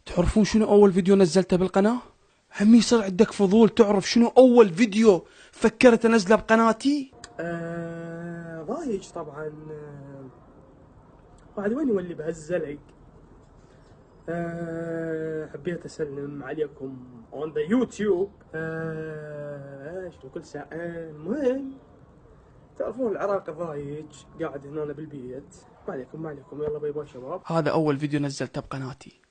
تعرفون شنو أول فيديو نزلته بالقناة؟ هم يصير عندك فضول تعرف شنو أول فيديو فكرت أنزله بقناتي؟ ضايج طبعا. بعد وين يولي بهالزلق. حبيت أسلم عليكم on the YouTube. شنو كل ساعة. المهم تعرفون العراق ضايج قاعد هنا بالبيت. ما عليكم يلا باي باي شباب. هذا أول فيديو نزلته بقناتي.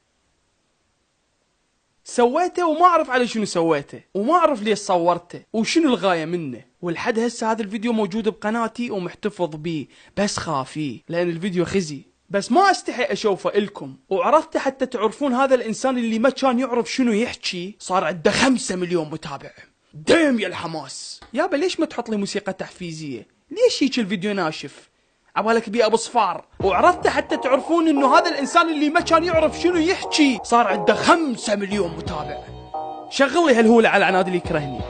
سويته وما أعرف على شنو سويته وما أعرف ليش صورته وشنو الغاية منه، ولحد هسه هذا الفيديو موجود بقناتي ومحتفظ بيه، بس خافيه لأن الفيديو خزي، بس ما استحي اشوفه الكم. وعرفت حتى تعرفون هذا الانسان اللي ما كان يعرف شنو يحكي صار عنده 5 مليون متابع. دايم يا الحماس. يابا ليش ما تحط لي موسيقى تحفيزيه؟ ليش هيك الفيديو ناشف؟ عبالك بيه ابو صفار. وعرفت حتى تعرفون انه هذا الانسان اللي ما كان يعرف شنو يحكي صار عنده 5 مليون متابع. شغل لي هالهوله على عناد اللي يكرهني.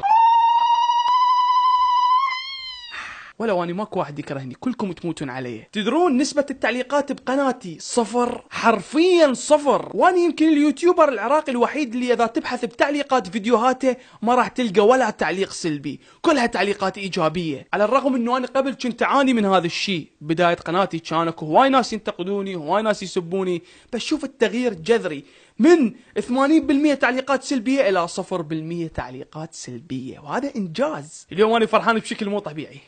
ولو اني ماكو واحد يكرهني، كلكم تموتون علي. تدرون نسبة التعليقات بقناتي 0، حرفيا 0. وانا يمكن اليوتيوبر العراقي الوحيد اللي اذا تبحث بتعليقات فيديوهاته ما راح تلقى ولا تعليق سلبي، كلها تعليقات ايجابية. على الرغم انه انا قبل كنت اعاني من هذا الشيء، بداية قناتي كان اكو هواي ناس ينتقدوني وهواي ناس يسبوني، بس شوف التغيير جذري من 80% تعليقات سلبية الى 0% تعليقات سلبية، وهذا انجاز. اليوم انا فرحان بشكل مو طبيعي.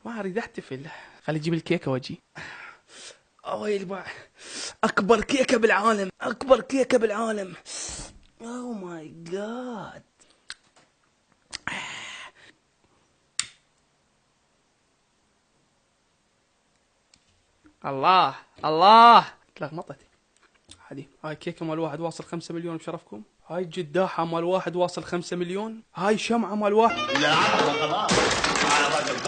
ما اريد احتفل، خلي اجيب الكيكه واجي. اوه اكبر كيكه بالعالم، اكبر كيكه بالعالم. اوه ماي جاد. الله تلخبطت. هاي كيكه مال واحد واصل 5 مليون بشرفكم. هاي جداحه مال واحد واصل 5 مليون. هاي شمعه مال واحد. لا خلاص على الراجل.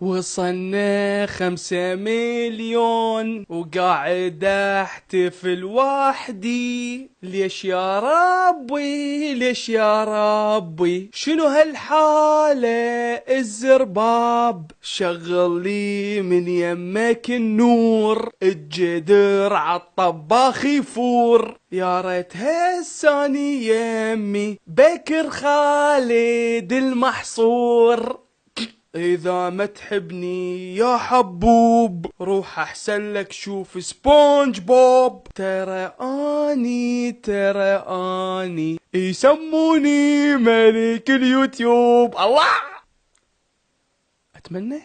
وصلنا 5 مليون وقاعد احتفل وحدي. ليش يا ربي ليش يا ربي شنو هالحالة الزرباب. شغل لي من يمك النور، الجدر عالطباخ يفور. يا ريت هالساني يمي بكر خالد المحصور. إذا ما تحبني يا حبوب روح أحسن لك شوف سبونج بوب. ترى أني يسموني ملك اليوتيوب. الله أتمنى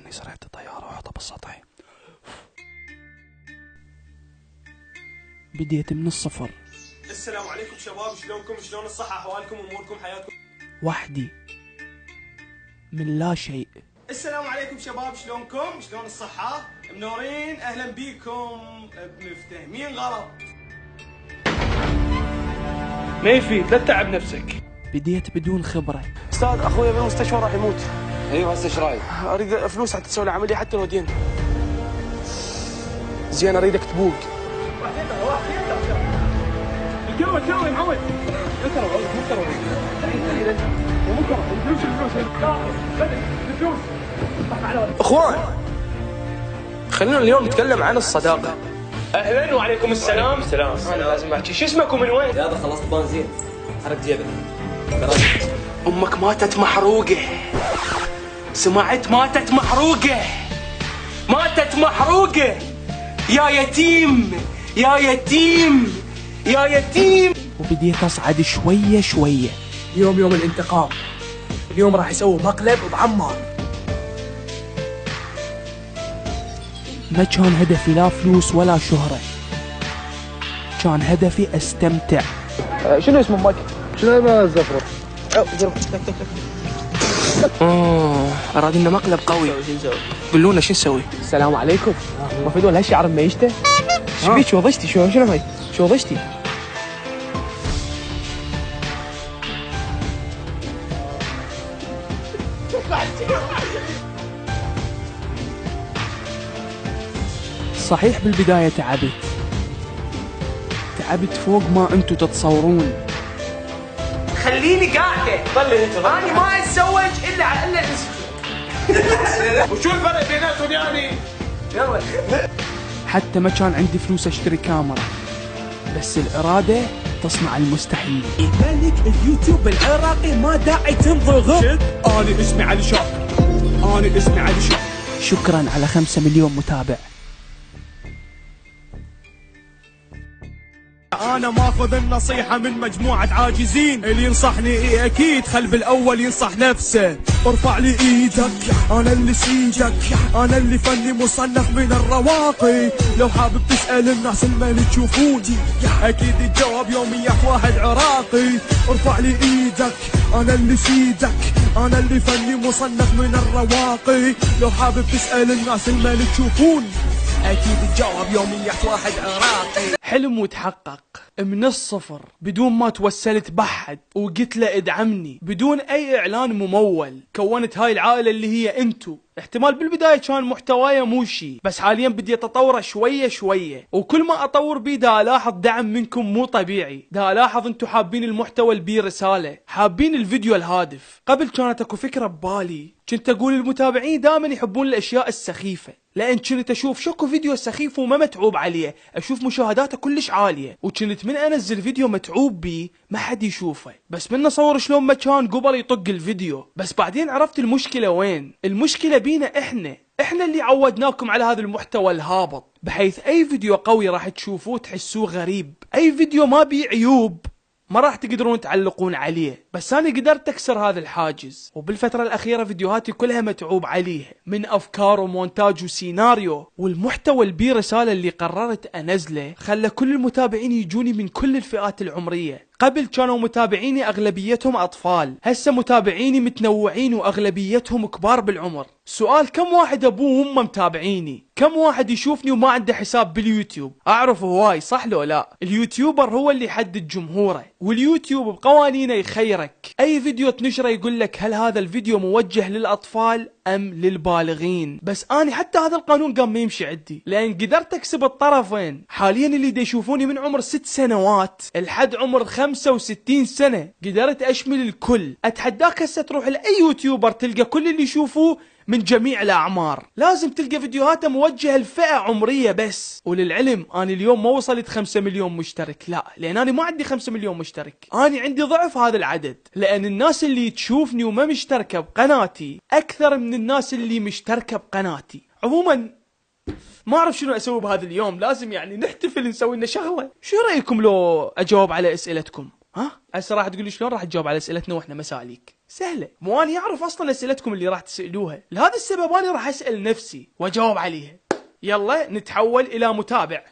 يصير عندي طيارة وأحطها بالسطح. بديت من الصفر. السلام عليكم شباب، شلونكم؟ شلون الصحة، أحوالكم، أموركم، حياتكم؟ وحدي من لا شيء. السلام عليكم شباب، شلونكم؟ شلون الصحة؟ منورين، أهلا بيكم. مفتهمين غلط. ما يفيد، لا تتعب نفسك. بديت بدون خبرة. أستاذ أخوي بالمستشفى راح يموت. ايوه هسه ايش رايك؟ أريد فلوس حتى تسوي له عملية حتى نودين. زين أريدك تبوق. الجو معود. اخوان خلينا اليوم نتكلم عن الصداقة. اهلا وعليكم السلام. انا لازم احكي. شو اسمكم من وين؟ هذا خلصت بنزين، حرك جيبك. امك ماتت محروقة. سمعت؟ ماتت محروقة. يا يتيم. وبديت اصعد شوية. اليوم يوم الانتقام. اليوم راح يسوي مقلب بعمار. ما كان هدفي لا فلوس ولا شهرة، كان هدفي استمتع. شنو اسم امك؟ شنو ما الزفرة؟ اراد لنا مقلب قوي. قولونا شو نسوي؟ السلام عليكم. ما في دول هالشعر ميشته؟ ايش بيك؟ شو وضجتي؟ شنو هاي؟ شو وضجتي؟ صحيح بالبداية تعبت فوق ما انتم تتصورون. خليني قاعدة. أنا ما أتزوج إلا على وشو الفرق بيناتهم يعني؟ يلا حتى ما كان عندي فلوس اشتري كاميرا، بس الإرادة تصنع المستحيل. ملك اليوتيوب العراقي ما داعي تنضغط. انا اسمي علي شاكر، انا اسمي علي شاكر. شكرا على 5 مليون متابع. انا ماخذ النصيحة من مجموعة عاجزين، اللي ينصحني اكيد خل بالاول ينصح نفسه. ارفع لي ايدك، انا اللي سيدك، انا اللي فني مصنف من الرواقي. لو حابب تسأل الناس اللي تشوفوني، اكيد الجواب يوميات واحد عراقي. ارفع لي ايدك، انا اللي سيدك، انا اللي فني مصنف من الرواقي. لو حابب تسأل الناس اللي تشوفوني، اكيد الجواب يوميات واحد عراقي. حلم وتحقق من الصفر بدون ما توسلت بحد وقلت له ادعمني، بدون اي اعلان ممول. كونت هاي العائلة اللي هي انتو. احتمال بالبداية كان محتوايا مو شي، بس حاليا بدي اتطوره شوية شوية، وكل ما اطور بيه دا الاحظ دعم منكم مو طبيعي. دا الاحظ انتو حابين المحتوى اللي بيه رسالة، حابين الفيديو الهادف. قبل كانت اكو فكرة ببالي، كنت اقول المتابعين دائما يحبون الاشياء السخيفة، لان كنت اشوف شكو فيديو سخيف وما متعوب عليه، اشوف مشاهداته كلش عالية، وكنت من انزل فيديو متعوب بيه ما حد يشوفه، بس من اصور شلون ما كان قبل يطق الفيديو. بس بعدين عرفت المشكلة وين. المشكلة بينا احنا اللي عودناكم على هذا المحتوى الهابط، بحيث اي فيديو قوي راح تشوفوه تحسوه غريب، اي فيديو ما بيه عيوب ما راح تقدرون تعلقون عليه. بس انا قدرت اكسر هذا الحاجز، وبالفترة الاخيرة فيديوهاتي كلها متعوب عليها، من افكار ومونتاج وسيناريو. والمحتوى اللي بيه رسالة اللي قررت انزله خلى كل المتابعين يجوني من كل الفئات العمرية. قبل كانوا متابعيني اغلبيتهم اطفال، هسه متابعيني متنوعين واغلبيتهم كبار بالعمر. سؤال، كم واحد ابوه وامه متابعيني؟ كم واحد يشوفني وما عنده حساب باليوتيوب؟ اعرف هواي، صح لو لا؟ اليوتيوبر هو اللي يحدد جمهوره، واليوتيوب بقوانينه يخيرك. اي فيديو تنشره يقول لك هل هذا الفيديو موجه للاطفال ام للبالغين. بس اني حتى هذا القانون قام ما يمشي عندي، لان قدرت اكسب الطرفين. حاليا اللي دا يشوفوني من عمر 6 سنوات لحد عمر 65 سنة، قدرت اشمل الكل. اتحداك هسه تروح لاي يوتيوبر تلقى كل اللي يشوفوه من جميع الاعمار، لازم تلقى فيديوهاته موجهة لفئة عمرية بس. وللعلم انا اليوم ما وصلت 5 مليون مشترك، لا، لان انا ما عندي 5 مليون مشترك، انا عندي ضعف هذا العدد، لان الناس اللي تشوفني وما مشتركة بقناتي اكثر من الناس اللي مشتركة بقناتي. عموما ما اعرف شنو اسوي بهذا اليوم، لازم يعني نحتفل، نسوي لنا شغله. شو رايكم لو اجاوب على اسئلتكم؟ ها هسه راح تقولي شلون راح تجاوب على اسئلتنا واحنا مساليك؟ سهله، مو اني اعرف اصلا اسئلتكم اللي راح تسالوها، لهذا السبب انا راح اسال نفسي واجاوب عليها. يلا نتحول الى متابع.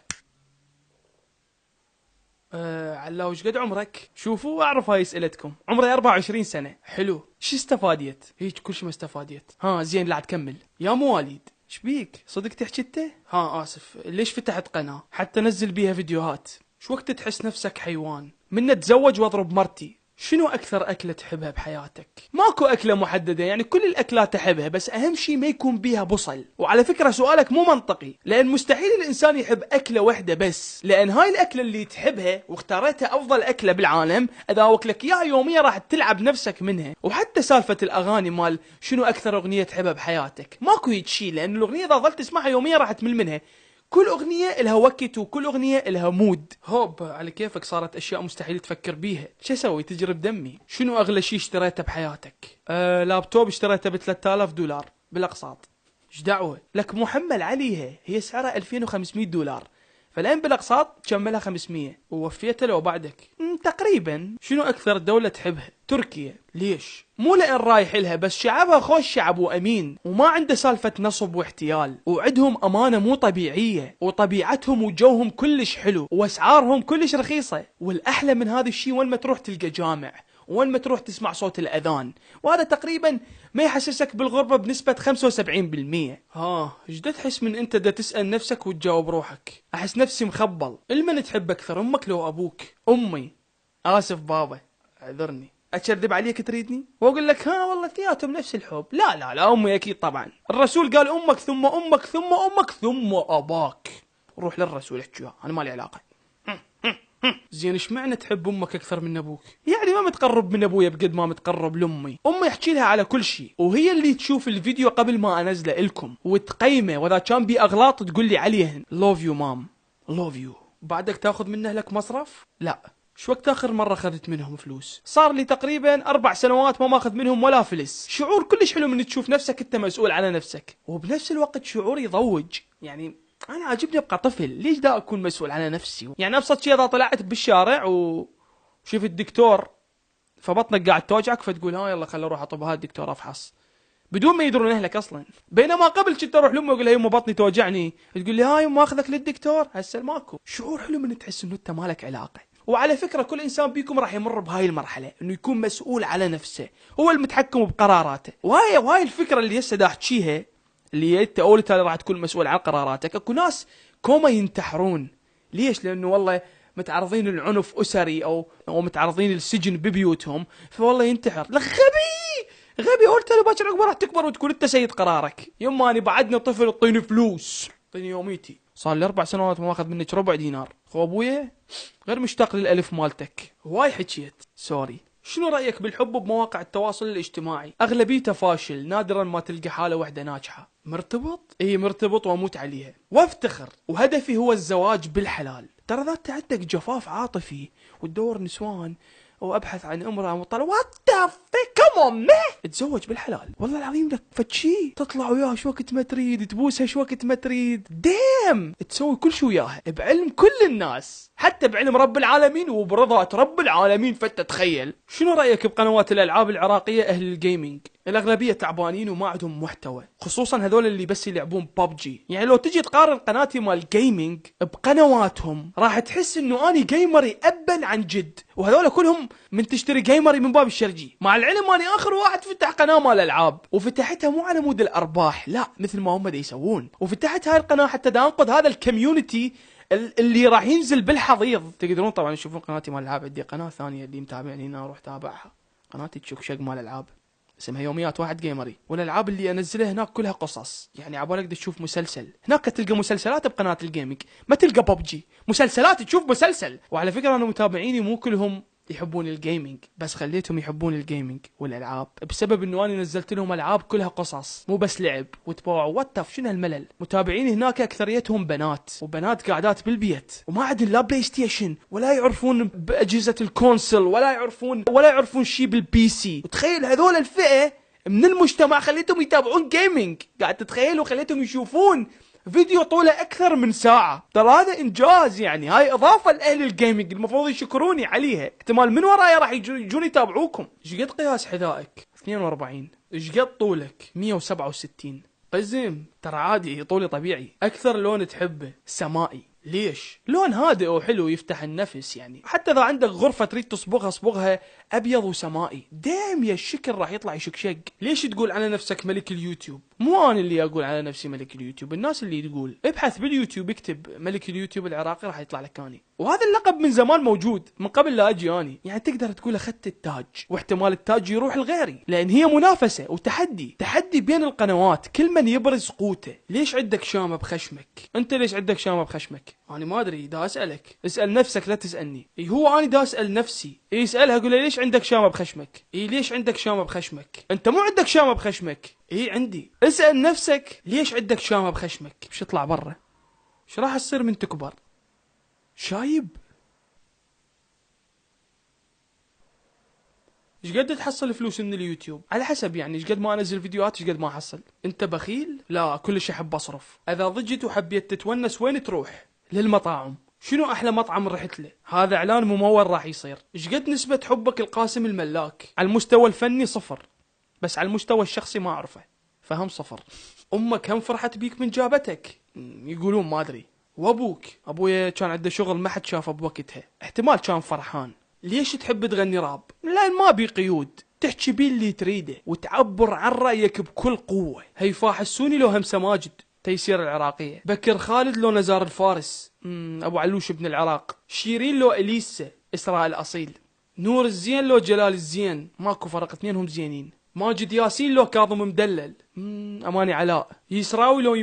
علاو ايش قد عمرك؟ شوفوا اعرف هاي اسئلتكم. عمري 24 سنه. حلو، شو استفاديت؟ هيك كل شيء ما استفاديت. ها زين، لا تكمل. يا مواليد شبيك؟ صدق تحكي انت؟ ها اسف، ليش فتحت قناه حتى انزل بيها فيديوهات؟ شو وقت تحس نفسك حيوان؟ من اتزوج واضرب مرتي. شنو اكثر اكلة تحبها بحياتك؟ ماكو اكلة محددة، يعني كل الاكلات احبها، بس اهم شيء ما يكون بيها بصل. وعلى فكرة سؤالك مو منطقي، لان مستحيل الانسان يحب اكلة واحدة بس، لان هاي الاكلة اللي تحبها واختارتها افضل اكلة بالعالم، اذا وكلك اياها يوميا راح تلعب نفسك منها. وحتى سالفة الاغاني مال شنو اكثر اغنية تحبها بحياتك، ماكو هيك شيء، لان الاغنية اذا ظلت تسمعها يوميا راح تمل منها. كل أغنية إلها وقت وكل أغنية إلها مود. هوب على كيفك، صارت أشياء مستحيل تفكر بيها. شو أسوي؟ تجرب دمي. شنو أغلى شيء اشتريته بحياتك؟ لابتوب اشتريته ب 3000 دولار بالأقساط. ايش دعوة؟ لك محمل عليها، هي سعرها 2500 دولار، فالآن بالأقساط تشملها 500 ووفيتها لو بعدك تقريبا. شنو أكثر دولة تحبها؟ تركيا. ليش؟ مو لأن رايح لها، بس شعبها خوش شعب وأمين، وما عنده سالفة نصب واحتيال، وعندهم أمانة مو طبيعية، وطبيعتهم وجوهم كلش حلو، وأسعارهم كلش رخيصة. والأحلى من هذا الشيء وين ما تروح تلقى جامع، وين ما تروح تسمع صوت الأذان، وهذا تقريبا ما يحسسك بالغربة بنسبة 75%. ايش دا تحس من انت دا تسأل نفسك وتجاوب روحك؟ احس نفسي مخبل. المن تحب اكثر، امك لو ابوك؟ امي. اسف بابا، اعذرني. اكذب عليك تريدني واقول لك ها والله اثنيناتهم نفس الحب؟ لا لا لا، امي اكيد طبعا. الرسول قال امك ثم امك ثم امك ثم اباك. روح للرسول احكيها، انا مالي علاقة. زين ايش معنى تحب امك اكثر من ابوك؟ يعني ما متقرب من ابويا بقد ما متقرب لامي. امي احكي لها على كل شيء، وهي اللي تشوف الفيديو قبل ما انزله لكم وتقيمه، واذا كان بي اغلاط تقول لي عليهن. لوف يو مام، لوف يو. بعدك تاخذ من اهلك مصرف؟ لا. شو وقت اخر مرة اخذت منهم فلوس؟ صار لي تقريبا 4 سنوات ما ماخذ منهم ولا فلس. شعور كلش حلو من تشوف نفسك انت مسؤول على نفسك، وبنفس الوقت شعور يضوج. يعني انا عاجبني ابقى طفل، ليش دا اكون مسؤول على نفسي؟ يعني ابسط شيء اذا طلعت بالشارع وشفت الدكتور فبطنك قاعد توجعك فتقول ها يلا خل اروح اطب هذا الدكتور افحص، بدون ما يدرون اهلك اصلا. بينما قبل كنت اروح لامي واقول لها يمه بطني توجعني، تقول لي هاي يمه اخذك للدكتور. هسه ماكو. شعور حلو من تحس انه انت مالك علاقه. وعلى فكره كل انسان بيكم راح يمر بهاي المرحله، انه يكون مسؤول على نفسه، هو المتحكم بقراراته. وهاي الفكره اللي هسه دا احكيها، اللي انت اولتها راح تكون مسؤول عن قراراتك. اكو ناس كوما ينتحرون. ليش؟ لانه والله متعرضين للعنف اسري او متعرضين للسجن ببيوتهم، فوالله ينتحر. لا غبي قلت له باكر عقبه راح تكبر وتكون انت سيد قرارك. يما اني بعدنا طفل اعطيني فلوس، اعطيني يوميتي. صار لي 4 سنوات ما اخذ منك ربع دينار. خو ابويا غير مشتاق للالف مالتك. هواي حكيت، سوري. شنو رايك بالحب بمواقع التواصل الاجتماعي؟ اغلبيته فاشل، نادرا ما تلقى حاله واحده ناجحه. مرتبط؟ اي مرتبط واموت عليها وافتخر، وهدفي هو الزواج بالحلال. ترى اذا انت عندك جفاف عاطفي وتدور نسوان وابحث عن امراه مطلقه، وات ذا كمون تزوج بالحلال. والله العظيم لك فتشي تطلع وياها شو وقت ما تريد، تبوسها شو وقت ما تريد، ديم تسوي كل شو وياها بعلم كل الناس، حتى بعلم رب العالمين وبرضا رب العالمين. فتتخيل. شنو رايك بقنوات الالعاب العراقيه اهل الجيمنج؟ الاغلبيه تعبانين وما عندهم محتوى، خصوصا هذول اللي بس يلعبون ببجي. يعني لو تجي تقارن قناتي مال جيمنج بقنواتهم راح تحس انه اني جيمري ابا عن جد، وهذول كلهم من تشتري جيمري من باب الشرجي. مع العلم اني اخر واحد فتح قناه مال العاب، وفتحتها مو على مود الارباح، لا مثل ما هم دا يسوون. وفتحت هاي القناه حتى دا انقذ هذا الكوميونتي اللي راح ينزل بالحضيض. تقدرون طبعا تشوفون قناتي مال العاب، عندي قناه ثانيه اللي متابعني هنا اروح تابعها، قناتي تشوكشق مال العاب اسمها يوميات واحد جيمري. والالعاب اللي انزلها هناك كلها قصص، يعني عبالك تشوف مسلسل. هناك تلقى مسلسلات بقناه الجيمنج، ما تلقى ببجي مسلسلات تشوف مسلسل. وعلى فكره انا متابعيني مو كلهم يحبون الجيمنج، بس خليتهم يحبون الجيمنج والالعاب بسبب انه انا نزلت لهم العاب كلها قصص مو بس لعب وتباع واتف. شنو هالملل؟ متابعيني هناك اكثريتهم بنات، وبنات قاعدات بالبيت وما عندهم لا بلاي ستيشن ولا يعرفون باجهزه الكونسل ولا يعرفون شيء بالبي سي. وتخيل هذول الفئه من المجتمع خليتهم يتابعون جيمنج. قاعد تتخيلوا خليتهم يشوفون فيديو طوله اكثر من ساعة. ترى هذا انجاز، يعني هاي اضافة لاهل الجيمنج المفروض يشكروني عليها. احتمال من ورايا راح يجون يتابعوكم. ايش قد قياس حذائك؟ 42. ايش قد طولك؟ 167. قزم. ترى عادي طولي طبيعي. اكثر لون تحبه؟ سمائي. ليش؟ لون هادئ وحلو يفتح النفس. يعني حتى اذا عندك غرفة تريد صبغها ابيض وسمائي، دايم يا الشكل راح يطلع يشكشق. ليش تقول على نفسك ملك اليوتيوب؟ مو انا اللي اقول على نفسي ملك اليوتيوب، الناس اللي تقول. ابحث باليوتيوب اكتب ملك اليوتيوب العراقي راح يطلع لك اني. وهذا اللقب من زمان موجود من قبل لا اجي اني. يعني تقدر تقول اخذت التاج، واحتمال التاج يروح لغيري، لان هي منافسة وتحدي بين القنوات، كل من يبرز قوته. ليش عندك شامة بخشمك؟ انت ليش عندك شامة بخشمك؟ انا ما ادري، دا اسالك. اسال نفسك لا تسالني. هو انا دا اسال نفسي. اسالها قول ليش عندك شامة بخشمك؟ ليش عندك شامة بخشمك؟ انت مو عندك شامة بخشمك. عندي. اسال نفسك ليش عندك شامة بخشمك؟ مش اطلع برا. ايش راح تصير من تكبر؟ شايب. ايش قد تحصل فلوس من اليوتيوب؟ على حسب، يعني ايش قد ما انزل فيديوهات ايش قد ما احصل. انت بخيل؟ لا، كلش احب اصرف. اذا ضجت وحبيت تتونس وين تروح؟ للمطاعم. شنو احلى مطعم رحت له؟ هذا اعلان ممول راح يصير. ايش قد نسبة حبك القاسم الملاك؟ على المستوى الفني 0، بس على المستوى الشخصي ما اعرفه، فهم 0. امك هم فرحت بيك من جابتك؟ يقولون ما ادري. وابوك؟ ابويا كان عنده شغل ما حد شافه بوقتها، احتمال كان فرحان. ليش تحب تغني راب؟ لان ما بي قيود، تحكي بيه اللي تريده وتعبر عن رايك بكل قوه. هيفاء حسوني لو همسه ماجد تيسير العراقيه، بكر خالد لو نزار الفارس، ابو علوش ابن العراق، شيرين لو اليسا، اسراء الاصيل، نور الزين لو جلال الزين، ماكو فرق، اثنينهم زينين. ماجد ياسين لو كاظم مدلل، اماني علاء. يسراوي لو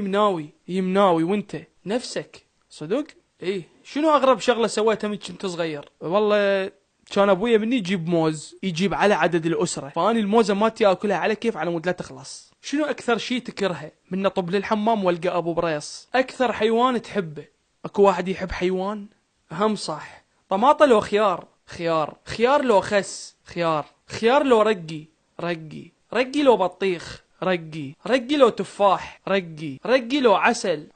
يمناوي، وانت نفسك صدق. ايه شنو اغرب شغله سويتها من كنت صغير؟ والله كان ابويا مني يجيب موز، يجيب على عدد الاسره، فاني الموزه مالتي اكلها على كيف على مود لا تخلص. شنو اكثر شيء تكرهه؟ من نطب للحمام والقى ابو بريص. اكثر حيوان تحبه؟ اكو واحد يحب حيوان؟ هم صح. طماطه لو خيار؟ خيار. خيار لو خس؟ خيار. خيار لو رقي؟ رقي. رقي لو بطيخ؟ رقي. رقي لو تفاح؟ رقي. رقي لو عسل؟